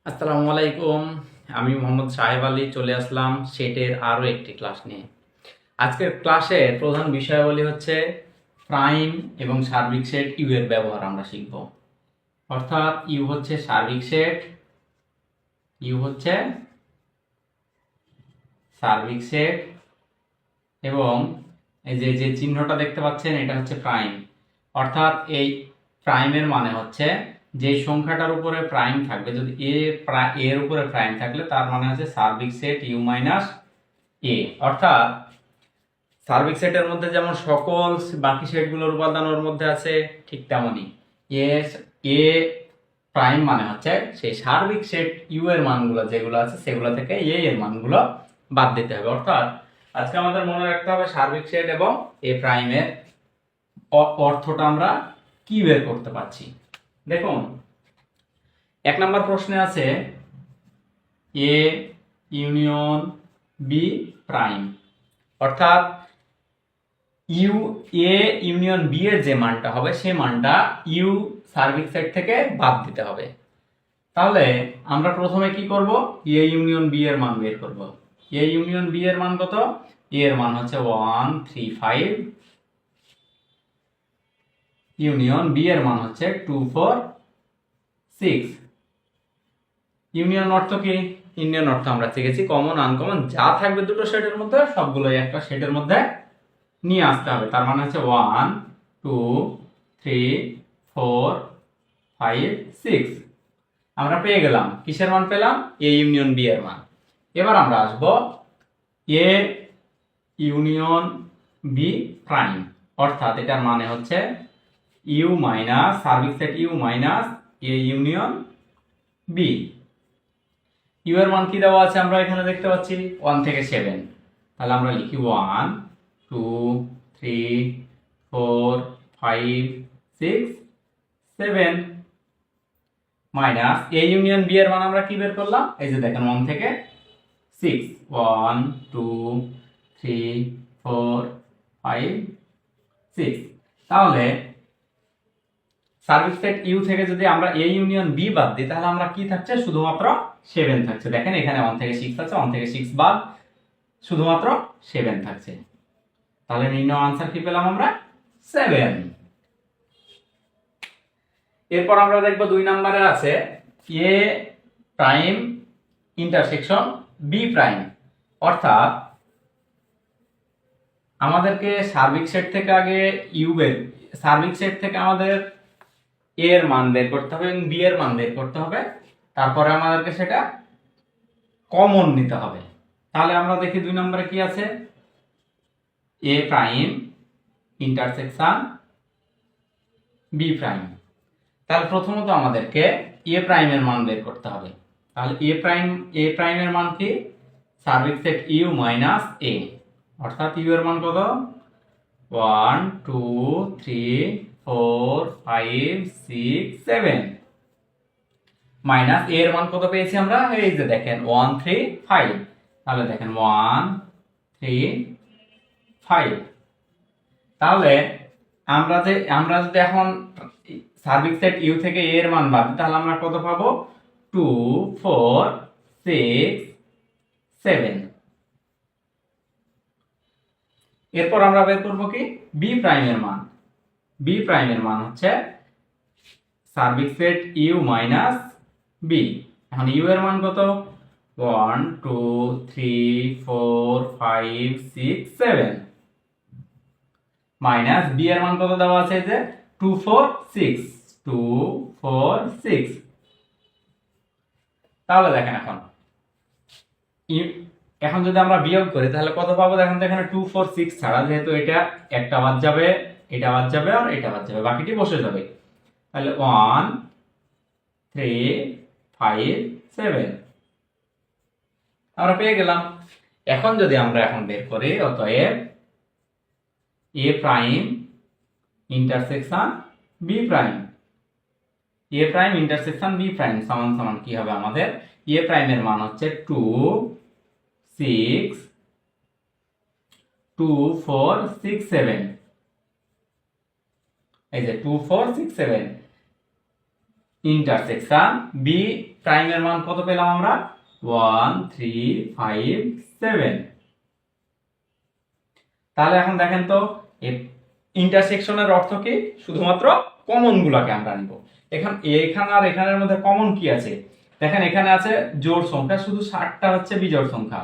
আসসালামু আলাইকুম। আমি মোহাম্মদ সাহেব আলী চলে আসলাম সেটের আরও একটি ক্লাস নিয়ে। আজকের ক্লাসের প্রধান বিষয়াবলী হচ্ছে প্রাইম এবং সার্বিক সেট ইউ এর ব্যবহার আমরা শিখব। অর্থাৎ ইউ হচ্ছে সার্বিক সেট, ইউ হচ্ছে সার্বিক সেট এবং এই যে যে চিহ্নটা দেখতে পাচ্ছেন এটা হচ্ছে প্রাইম। অর্থাৎ এই প্রাইমের মানে হচ্ছে যে সংখ্যাটার উপরে প্রাইম থাকবে, যদি এর উপরে প্রাইম থাকলে তার মানে হচ্ছে সার্বিক সেট ইউ মাইনাস এ। অর্থাৎ সার্বিক সেটের মধ্যে যেমন সকল বাকি সেটগুলোর উপাদান ওর মধ্যে আছে, ঠিক তেমনই এ এ প্রাইম মানে হচ্ছে সেই সার্বিক সেট ইউ এর মানগুলো যেগুলো আছে সেগুলো থেকে এ এর মানগুলো বাদ দিতে হবে। অর্থাৎ আজকে আমাদের মনে রাখতে হবে সার্বিক সেট এবং এ প্রাইমের অর্থটা আমরা কি বের করতে পারছি। দেখুন, 1 নম্বর প্রশ্নে আছে এ ইউনিয়ন বি প্রাইম। অর্থাৎ ইউ এ ইউনিয়ন বি এর যে মানটা হবে সেই মানটা ইউ সার্বিক সেট থেকে বাদ দিতে হবে। তাহলে আমরা প্রথমে কি করব, এ ইউনিয়ন বি এর মান বের করব। এ ইউনিয়ন বি এর মান কত? এ এর মান হচ্ছে 1 3 5, ইউনিয়ন বি এর মান হচ্ছে 2 4 6। ইউনিয়ন অর্থ কি? ইউনিয়ন অর্থ আমরা শিখেছি কমন আনকমন যা থাকবে দুটো সেটের মধ্যে সবগুলোই একটা সেটের মধ্যে নিয়ে আসতে হবে। তার মানে হচ্ছে 1 2 3 4 5 6 আমরা পেয়ে গেলাম। কিসের মান পেলাম? এ ইউনিয়ন বি এর মান। এবার আমরা আসব এ ইউনিয়ন বি প্রাইম। অর্থাৎ এটার মানে হচ্ছে ইউ মাইনাস সার্বিক set U minus A union B. U এর মান কি দেওয়া আছে আমরা এখানে দেখতে পাচ্ছি 1 থেকে 7। তাহলে আমরা লিখি 1 2 3 4 5 6 7 মাইনাস এ ইউনিয়ন বি এর মান আমরা কি বের করলাম? এই যে দেখেন 1 থেকে 6, 1 2 3 4 5 6। তাহলে সার্বিক সেট ইউ থেকে যদি আমরা এ ইউনিয়ন বি বাদ দিই তাহলে আমরা কি থাকছে? শুধুমাত্র 7 থাকছে। দেখেন এখানে 1 থেকে 6 আছে, 1 থেকে 6 বাদ শুধুমাত্র 7 থাকছে। তাহলে নির্ণয় আনসার কি পেলাম আমরা? 7। এরপর আমরা দেখব 2 নম্বরে আছে এ প্রাইম ইন্টারসেকশন বি প্রাইম। অর্থাৎ আমাদেরকে সার্বিক সেট থেকে আগে ইউ বের সার্বিক সেট থেকে আমাদের এ এর মান বের করতে হবে এবং বি এর মান বের করতে হবে। তারপরে আমাদেরকে সেটা কমন নিতে হবে। তাহলে আমরা দেখি 2 নম্বরে কি আছে, এ প্রাইম ইন্টারসেকশন বি প্রাইম। তাহলে প্রথমত আমাদেরকে এ প্রাইমের মান বের করতে হবে। তাহলে এ প্রাইমের মান কি? সার্বিক সেট ইউ মাইনাস এ। অর্থাৎ ইউ এর মান কত? 1 2 3 4 5 6 7 মাইনাস এ এর মান কত পেয়েছি আমরা? এই যে দেখেন 1 3 5। তাহলে দেখেন 1 3 5। তাহলে আমরা যদি এখন সার্বিক সেট ইউ থেকে এ এর মান বাদ দিই তাহলে আমরা কত পাবো? 2 4 6 7। এরপর আমরা বের করব কি? বি প্রাইমের মান। বি প্রাইমের মান হচ্ছে সার্বিক সেট ইউ মাইনাস বি। এখন ইউ এর মান কত? 1 2 3 4 5 6 7 মাইনাস বি এর মান কত দেওয়া আছে? যে 2 4 6 2 4 6। তাহলে দেখেন এখন যদি আমরা বিয়োগ করি তাহলে কত পাবো? দেখেন তো এখানে 2 4 6 ছাড়া যেহেতু এটা একটা বাদ যাবে, এটা বাদ যাবে আর এটা বাদ যাবে, বাকিটি বসে যাবে। তাহলে 1 3 5 7 আমরা পেয়ে গেলাম। এখন যদি আমরা বের করি, অতএব এ প্রাইম ইন্টারসেকশন বি প্রাইম। এ প্রাইম ইন্টারসেকশন বি প্রাইম সমান সমান কি হবে আমাদের? এ প্রাইমের মান হচ্ছে 2 6 2 4 6 7। এই যে 2 4 6 7 ইন্টারসেকশন বি প্রাইমের মান কত পেলাম আমরা 1 3 5 7। তাহলে এখন দেখেন তো ইন্টারসেকশনের অর্থ কি, শুধুমাত্র কমন গুলাকে আমরা নিব। এখানে আর এখানের মধ্যে কমন কি আছে দেখেন, এখানে আছে জোড় সংখ্যা, শুধু 60টা হচ্ছে বিজোড় সংখ্যা,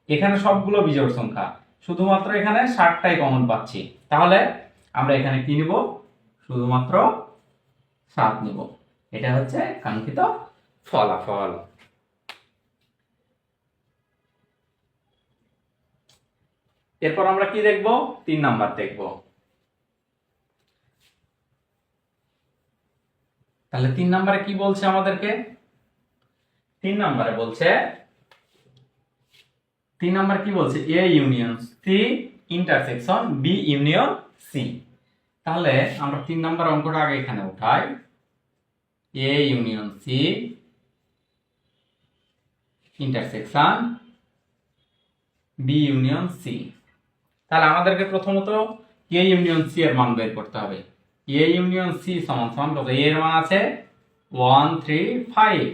এখানে সবগুলো বিজোড় সংখ্যা, শুধুমাত্র এখানে 60টাই কমন পাচ্ছি। তাহলে আমরা এখানে কি নিব, শুধুমাত্র 7 নিব। এটা হচ্ছে কাঙ্ক্ষিত ফলাফল। এরপর আমরা কি দেখব, 3 নাম্বার দেখব। তাহলে 3 নম্বরে কি বলছে আমাদেরকে, 3 নম্বরে বলছে, 3 নম্বর কি বলছে, A union C intersection B union C. তাহলে আমরা 3 নম্বর অঙ্কটা আগে এখানে উঠাই, A union C intersection B union C. তাহলে আমাদেরকে প্রথমত এ ইউনিয়ন সি এর মান বের করতে হবে। এ ইউনিয়ন সি সমান সমান কত, এর মান আছে 1 3 5,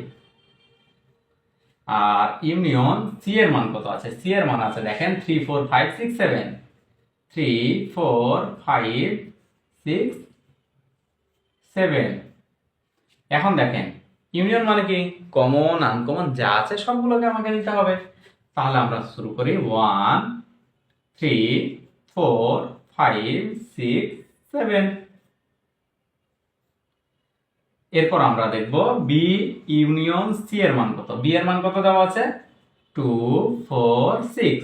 আর ইউনিয়ন সি এর মান কত আছে, সি এর মান আছে দেখেন 3 4 5 6 7, 3 4 5 6 7। এখন দেখেন ইউনিয়ন মানে কি, কমন আনকমন যা আছে সবগুলোকে আমাকে নিতে হবে। তাহলে আমরা শুরু করি 1 3 4 5 6 7। এরপর আমরা দেখব বি ইউনিয়ন সি এর মান কত, বি এর মান কত দেওয়া আছে 2 4 6,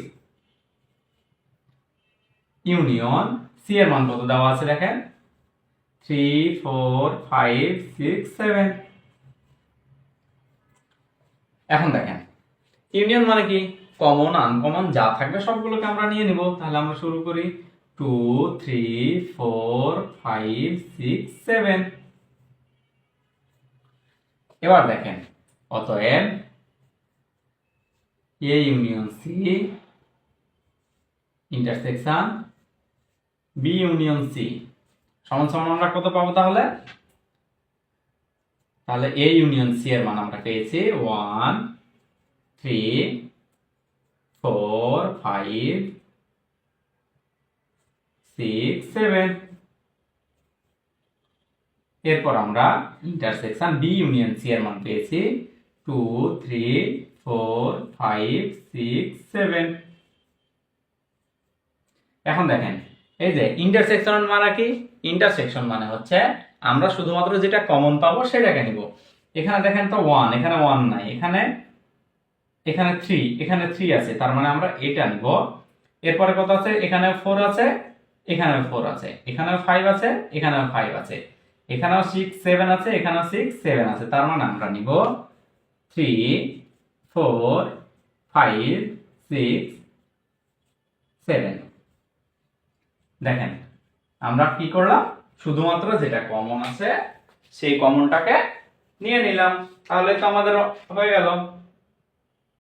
ইউনিয়ন সি এর মান কত দেওয়া আছে দেখেন 3 4 5 6 7। এখন দেখেন ইউনিয়ন মানে কি, কমন আনকমন যা থাকবে সবগুলোকে আমরা নিয়ে নিব। তাহলে আমরা শুরু করি 2 3 4 5 6 7। এবার দেখেন অতএব A union C intersection B union C সমান সমান আমরা কত পাবো, তাহলে এ ইউনিয়ন সি এর মান আমরা পেয়েছি 1 3 4 5 6 7। এরপর আমরা ইন্টারসেকশন বি ইউনিয়ন সি এর মান পেয়েছি 2 3 4 5 6 7। এখন দেখেন এই যে ইন্টারসেকশন মানে কি, ইন্টারসেকশন মানে হচ্ছে আমরা শুধুমাত্র যেটা কমন পাবো সেটাকে নিব। এখানে দেখেন তো 1, এখানে 1 নাই, এখানে 3, এখানে 3 আছে, তার মানে আমরা এটা নিব। এরপরে কত আছে, এখানে 4 আছে, এখানেও 4 আছে, এখানেও 5 আছে, এখানেও 5 আছে, এখানেও 6 7 আছে, এখানেও 6 7 আছে, তার মানে আমরা নিব 3 4 5 6 7। দেখেন আমরা কি করলাম, শুধুমাত্র যেটা কমন আছে সেই কমনটাকে নিয়ে নিলাম, তাহলে তো আমাদের হয়ে গেল।